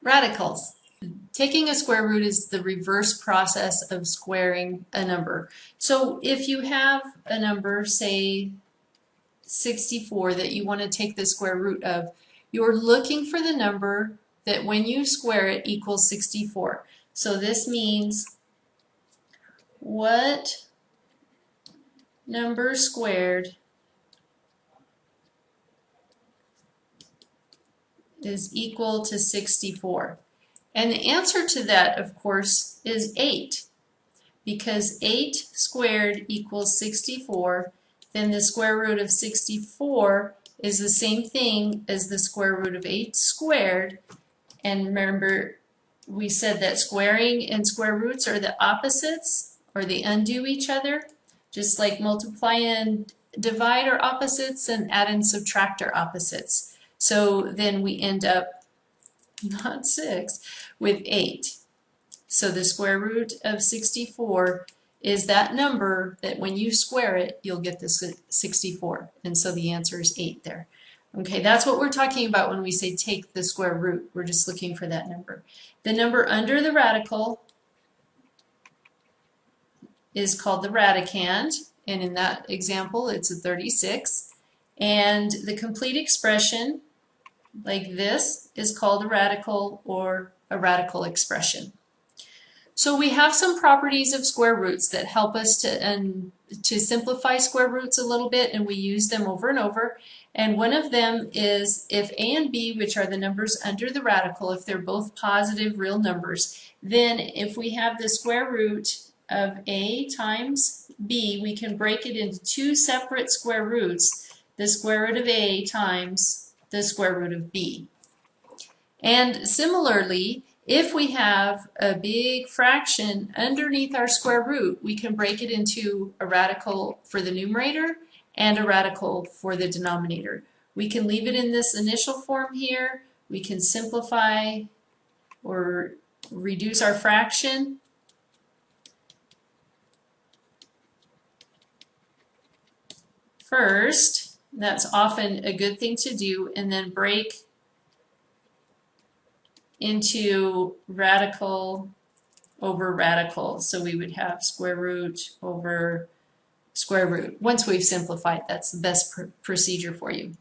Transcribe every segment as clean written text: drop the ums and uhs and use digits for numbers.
Radicals. Taking a square root is the reverse process of squaring a number. So if you have a number, say 64, that you want to take the square root of, you're looking for the number that when you square it equals 64. So this means what number squared is equal to 64? And the answer to that, of course, is 8. Because 8 squared equals 64, then the square root of 64 is the same thing as the square root of 8 squared. And remember, we said that squaring and square roots are the opposites, or they undo each other, just like multiply and divide are opposites and add and subtract are opposites. So then we end up, not 6, with 8. So the square root of 64 is that number that when you square it, you'll get the 64. And so the answer is 8 there. Okay, that's what we're talking about when we say take the square root. We're just looking for that number. The number under the radical is called the radicand, and in that example it's a 36. And the complete expression, like this, is called a radical or a radical expression. So we have some properties of square roots that help us to simplify square roots a little bit, and we use them over and over. And one of them is if a and b, which are the numbers under the radical, if they're both positive real numbers, then if we have the square root of a times b, we can break it into two separate square roots, the square root of a times the square root of b. And similarly, if we have a big fraction underneath our square root, we can break it into a radical for the numerator and a radical for the denominator. We can leave it in this initial form here. We can simplify or reduce our fraction. First, that's often a good thing to do, and then break into radical over radical. So we would have square root over square root. Once we've simplified, that's the best procedure for you.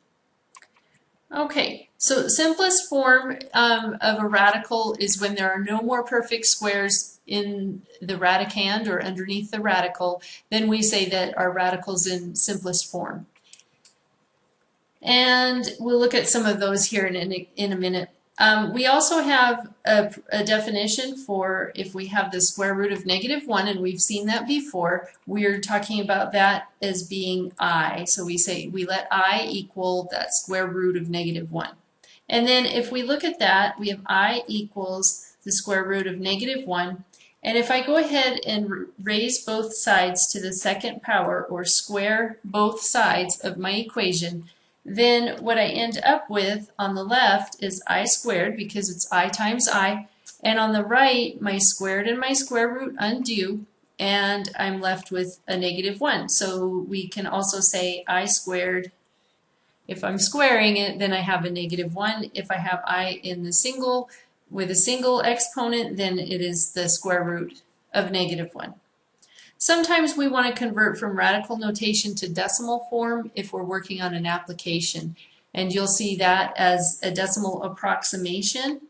Okay, so the simplest form of a radical is when there are no more perfect squares in the radicand or underneath the radical, then we say that our radical's in simplest form. And we'll look at some of those here in a minute. We also have a definition for if we have the square root of -1, and we've seen that before. We're talking about that as being I. So we say we let I equal that square root of -1. And then if we look at that, we have I equals the square root of -1. And if I go ahead and raise both sides to the second power, or square both sides of my equation, then what I end up with on the left is I squared, because it's I times I, and on the right my squared and my square root undo, and I'm left with a -1. So we can also say I squared. If I'm squaring it, then I have a -1. If I have I in the single with a single exponent, then it is the square root of -1. Sometimes we want to convert from radical notation to decimal form if we're working on an application, and you'll see that as a decimal approximation.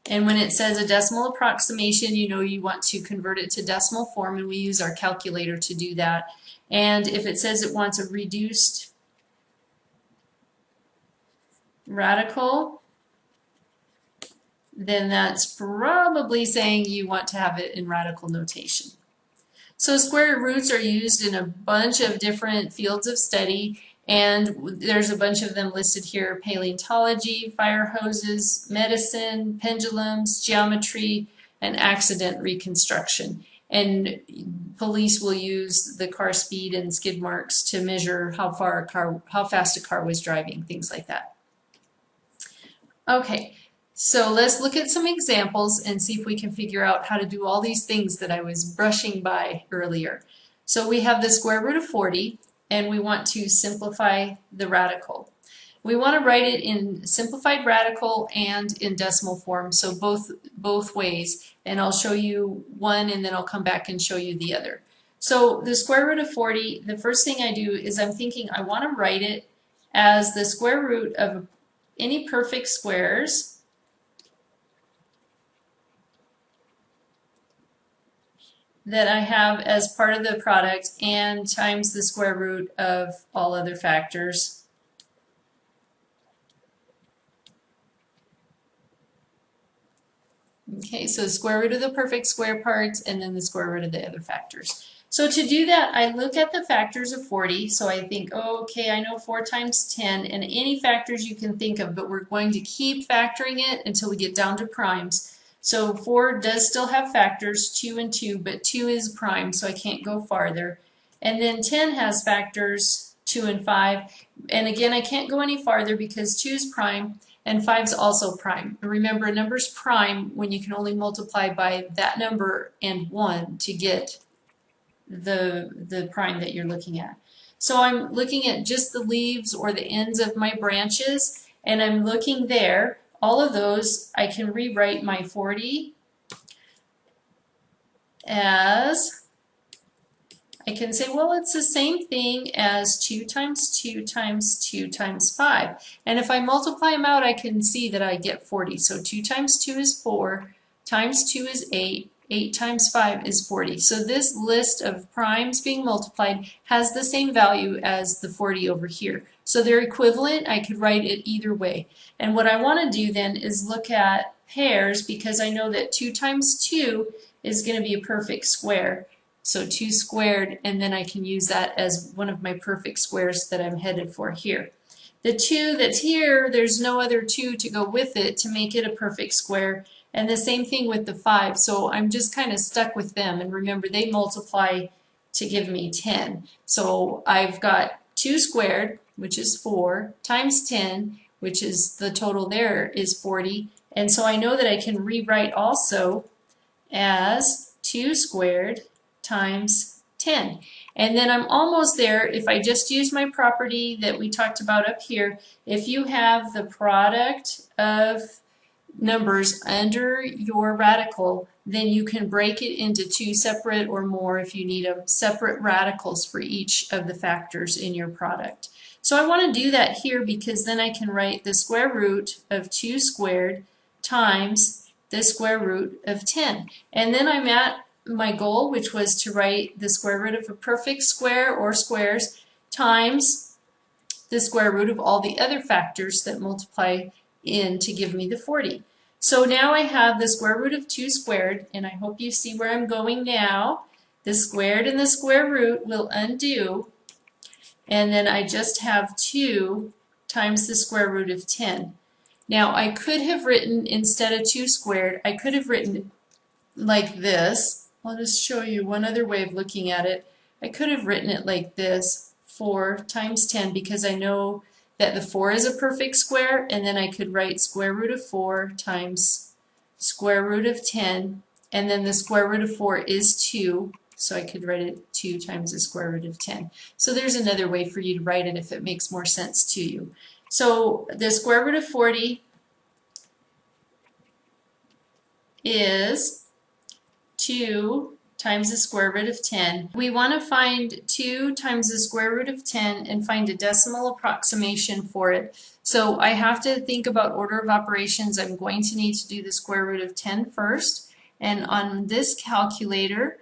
And when it says a decimal approximation, you know you want to convert it to decimal form, and we use our calculator to do that. And if it says it wants a reduced radical, then that's probably saying you want to have it in radical notation. So square roots are used in a bunch of different fields of study, and there's a bunch of them listed here: paleontology, fire hoses, medicine, pendulums, geometry, and accident reconstruction. And police will use the car speed and skid marks to measure how fast a car was driving, things like that. Okay. So let's look at some examples and see if we can figure out how to do all these things that I was brushing by earlier. So we have the square root of 40, and we want to simplify the radical. We want to write it in simplified radical and in decimal form, so both ways. And I'll show you one and then I'll come back and show you the other. So the square root of 40, the first thing I do is I'm thinking I want to write it as the square root of any perfect squares that I have as part of the product and times the square root of all other factors. Okay, so the square root of the perfect square parts and then the square root of the other factors. So to do that, I look at the factors of 40. So I think, oh, okay, I know 4 times 10 and any factors you can think of, but we're going to keep factoring it until we get down to primes. So 4 does still have factors, 2 and 2, but 2 is prime, so I can't go farther. And then 10 has factors, 2 and 5. And again, I can't go any farther because 2 is prime. And 5 is also prime. Remember, a number's prime when you can only multiply by that number and 1 to get the prime that you're looking at. So I'm looking at just the leaves or the ends of my branches, and I'm looking there. All of those, I can rewrite my 40 as, I can say, well, it's the same thing as 2 times 2 times 2 times 5. And if I multiply them out, I can see that I get 40. So 2 times 2 is 4, times 2 is 8, 8 times 5 is 40. So this list of primes being multiplied has the same value as the 40 over here. So they're equivalent. I could write it either way. And what I want to do then is look at pairs, because I know that 2 times 2 is going to be a perfect square. So 2 squared, and then I can use that as one of my perfect squares that I'm headed for here. The 2 that's here, there's no other 2 to go with it to make it a perfect square. And the same thing with the 5. So I'm just kind of stuck with them. And remember, they multiply to give me 10. So I've got 2 squared, which is 4, times 10, which is the total there is 40. And so I know that I can rewrite also as 2 squared times 10. And then I'm almost there if I just use my property that we talked about up here. If you have the product of numbers under your radical, then you can break it into 2 separate or more if you need them, separate radicals for each of the factors in your product. So I want to do that here because then I can write the square root of 2 squared times the square root of 10. And then I'm at my goal, which was to write the square root of a perfect square or squares times the square root of all the other factors that multiply in to give me the 40. So now I have the square root of 2 squared, and I hope you see where I'm going now. The squared and the square root will undo, and then I just have 2 times the square root of 10. Now I could have written, instead of 2 squared, I could have written like this. I'll just show you one other way of looking at it. I could have written it like this, 4 times 10, because I know that the 4 is a perfect square, and then I could write square root of 4 times square root of 10, and then the square root of 4 is 2, so I could write it 2 times the square root of 10. So there's another way for you to write it if it makes more sense to you. So the square root of 40 is 2 times the square root of 10. We want to find 2 times the square root of 10 and find a decimal approximation for it. So I have to think about order of operations. I'm going to need to do the square root of 10 first. And on this calculator,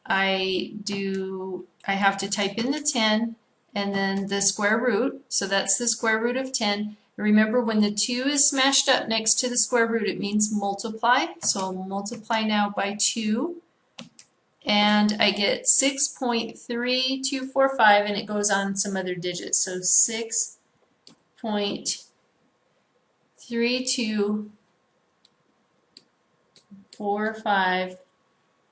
I have to type in the 10 and then the square root. So that's the square root of 10. Remember, when the 2 is smashed up next to the square root, it means multiply. So I'll multiply now by 2. And I get 6.3245, and it goes on some other digits. So 6.3245,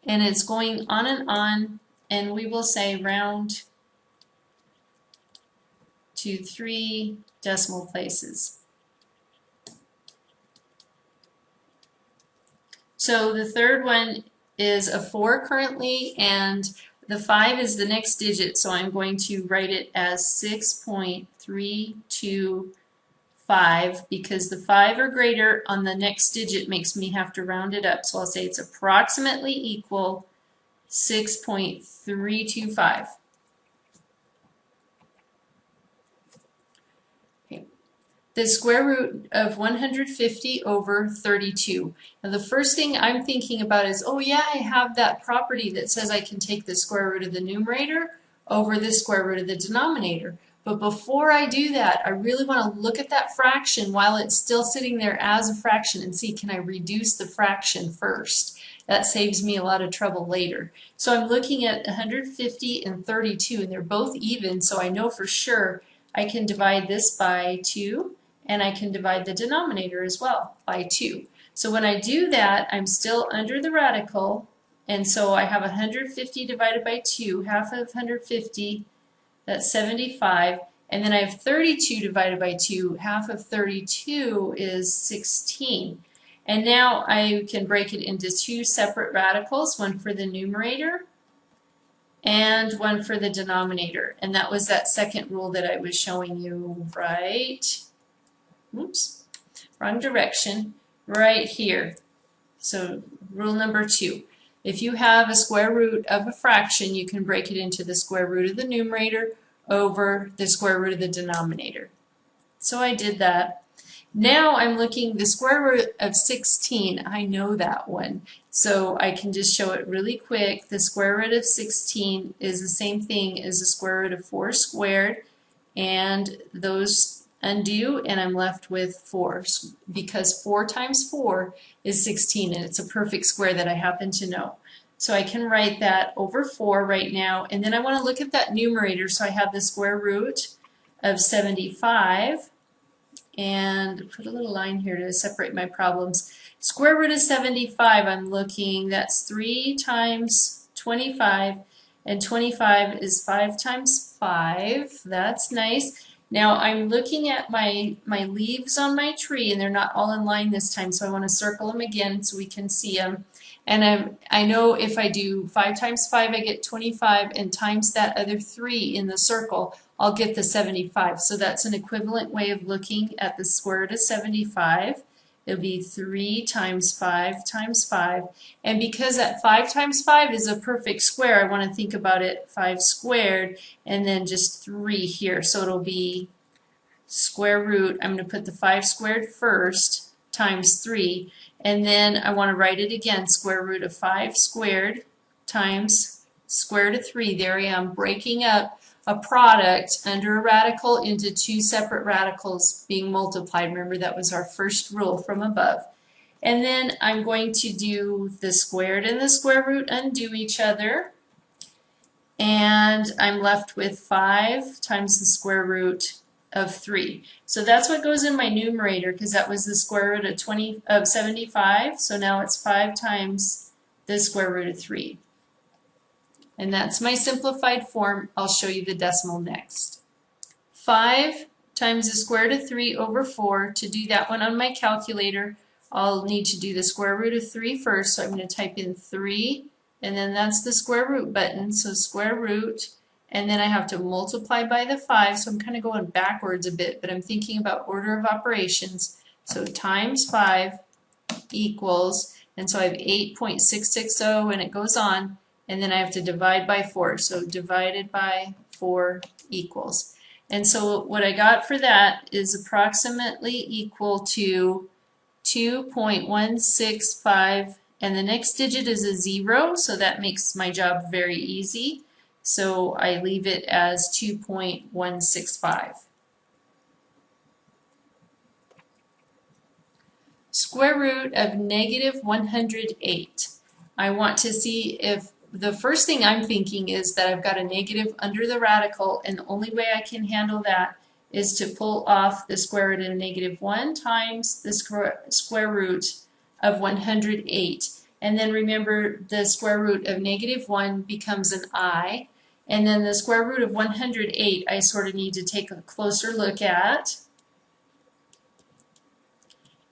and it's going on, and we will say round to 3 decimal places. So the third one is a 4 currently, and The 5 is the next digit, so I'm going to write it as 6.325 because the 5 or greater on the next digit makes me have to round it up. So I'll say it's approximately equal 6.325. The square root of 150 over 32. Now the first thing I'm thinking about is, oh yeah, I have that property that says I can take the square root of the numerator over the square root of the denominator. But before I do that, I really want to look at that fraction while it's still sitting there as a fraction and see, can I reduce the fraction first? That saves me a lot of trouble later. So I'm looking at 150 and 32, and they're both even, so I know for sure I can divide this by 2. And I can divide the denominator as well by 2. So when I do that, I'm still under the radical, and so I have 150 divided by 2, half of 150, that's 75, and then I have 32 divided by 2, half of 32 is 16. And now I can break it into 2 separate radicals, one for the numerator and one for the denominator. And that was that second rule that I was showing you, right? Oops, wrong direction, right here. So rule number 2. If you have a square root of a fraction, you can break it into the square root of the numerator over the square root of the denominator. So I did that. Now I'm looking the square root of 16. I know that one. So I can just show it really quick. The square root of 16 is the same thing as the square root of 4 squared, and those undo, and I'm left with 4 because 4 times 4 is 16, and it's a perfect square that I happen to know. So I can write that over 4 right now, and then I want to look at that numerator. So I have the square root of 75, and put a little line here to separate my problems. Square root of 75, I'm looking, that's 3 times 25, and 25 is 5 times 5. That's nice. Now I'm looking at my leaves on my tree, and they're not all in line this time, so I want to circle them again so we can see them. And I know if I do 5 times 5, I get 25, and times that other 3 in the circle, I'll get the 75. So that's an equivalent way of looking at the square root of 75. It'll be 3 times 5 times 5. And because that 5 times 5 is a perfect square, I want to think about it 5 squared and then just 3 here. So it'll be square root, I'm going to put the 5 squared first, times 3. And then I want to write it again, square root of 5 squared times square root of 3. There I am, breaking up a product under a radical into 2 separate radicals being multiplied. Remember, that was our first rule from above. And then I'm going to do the squared and the square root undo each other. And I'm left with 5 times the square root of 3. So that's what goes in my numerator, because that was the square root of 75. So now it's 5 times the square root of 3. And that's my simplified form. I'll show you the decimal next. 5 times the square root of 3 over 4. To do that one on my calculator, I'll need to do the square root of 3 first. So I'm going to type in 3, and then that's the square root button. So square root, and then I have to multiply by the 5. So I'm kind of going backwards a bit, but I'm thinking about order of operations. So times 5 equals, and so I have 8.660, and it goes on. And then I have to divide by 4. So divided by 4 equals. And so what I got for that is approximately equal to 2.165. And the next digit is a 0, so that makes my job very easy. So I leave it as 2.165. Square root of negative 108. I want to see if the first thing I'm thinking is that I've got a negative under the radical, and the only way I can handle that is to pull off the square root of negative 1 times the square root of 108. And then remember, the square root of negative 1 becomes an I. And then the square root of 108 I sort of need to take a closer look at.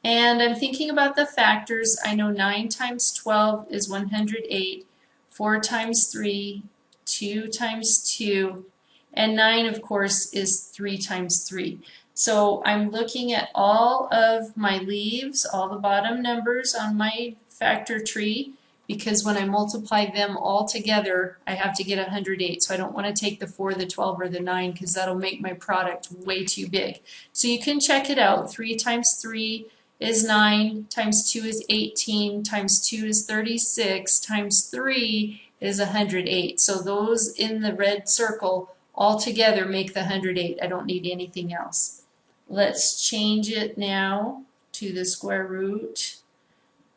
And I'm thinking about the factors. I know 9 times 12 is 108. 4 times 3 2 times 2, and 9, of course, is 3 times 3. So I'm looking at all of my leaves, all the bottom numbers on my factor tree, because when I multiply them all together, I have to get 108. So I don't want to take the 4, the 12, or the 9, because that'll make my product way too big. So you can check it out. 3 times 3 is 9, times 2 is 18, times 2 is 36, times 3 is 108. So those in the red circle all together make the 108. I don't need anything else. Let's change it now to the square root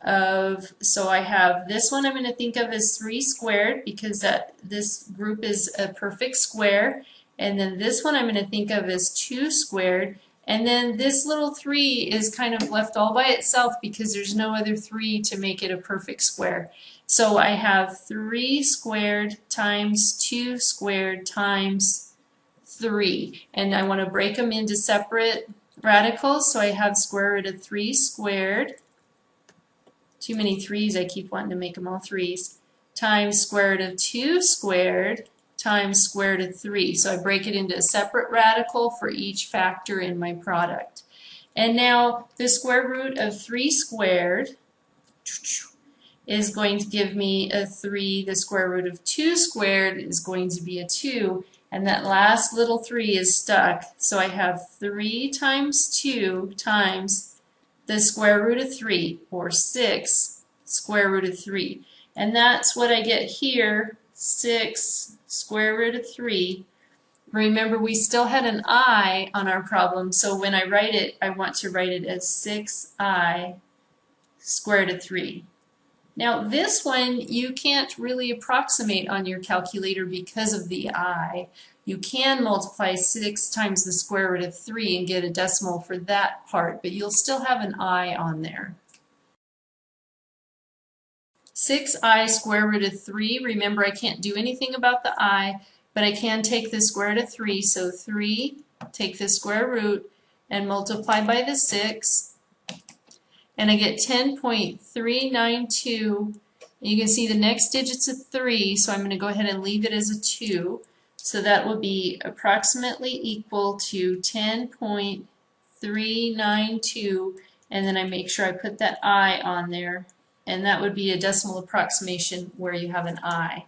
of, so I have this one I'm going to think of as 3 squared because this group is a perfect square, and then this one I'm going to think of as 2 squared, and then this little 3 is kind of left all by itself because there's no other 3 to make it a perfect square. So I have 3 squared times 2 squared times 3, and I want to break them into separate radicals, so I have square root of 3 squared. Too many 3's, I keep wanting to make them all 3's, times square root of 2 squared times square root of 3. So I break it into a separate radical for each factor in my product. And now the square root of 3 squared is going to give me a 3. The square root of 2 squared is going to be a 2. And that last little 3 is stuck. So I have 3 times 2 times the square root of 3, or 6 square root of 3. And that's what I get here, 6 square root of 3. Remember, we still had an I on our problem, so when I write it, I want to write it as 6I square root of 3. Now this one you can't really approximate on your calculator because of the I. You can multiply 6 times the square root of 3 and get a decimal for that part, but you'll still have an I on there. 6I square root of 3, remember I can't do anything about the I, but I can take the square root of 3, so 3, take the square root and multiply by the 6, and I get 10.392. You can see the next digit's a 3, so I'm going to go ahead and leave it as a 2. So that will be approximately equal to 10.392, and then I make sure I put that I on there, and that would be a decimal approximation where you have an I.